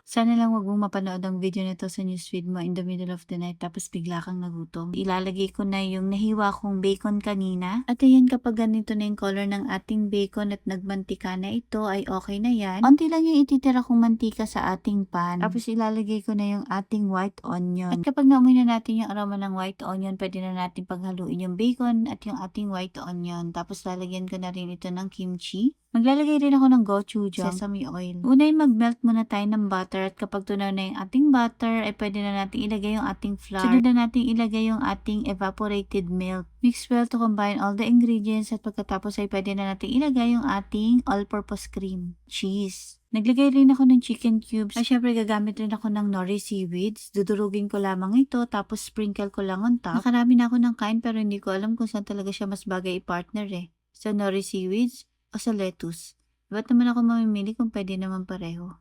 Sana lang wag mong mapanood ang video nito sa newsfeed mo in the middle of the night tapos bigla kang nagutom. Ilalagay ko na yung nahiwa kong bacon kanina. At ayan, kapag ganito na yung color ng ating bacon at nagmantika na ito ay okay na yan. Onti lang yung ititira kong mantika sa ating pan. Tapos ilalagay ko na yung ating white onion. At kapag naamoy na natin yung aroma ng white onion, pwede na natin paghaluin yung bacon at yung ating white onion. Tapos lalagyan ko na rin ito ng kimchi. Maglalagay rin ako ng gochujang, sesame oil. Una ay mag-melt muna tayo ng butter at kapag tunaw na yung ating butter, ay pwede na natin ilagay yung ating flour. Sunod na natin ilagay yung ating evaporated milk. Mix well to combine all the ingredients at pagkatapos ay pwede na natin ilagay yung ating all-purpose cream, cheese. Naglagay rin ako ng chicken cubes. Ay, syempre gagamit rin ako ng nori seaweeds. Dudurugin ko lamang ito tapos sprinkle ko lang on top. Nakarami na ako ng kain pero hindi ko alam kung saan talaga siya mas bagay i-partner Sa nori seaweeds o sa lettuce. Ba't naman ako mamimili kung pwede naman pareho?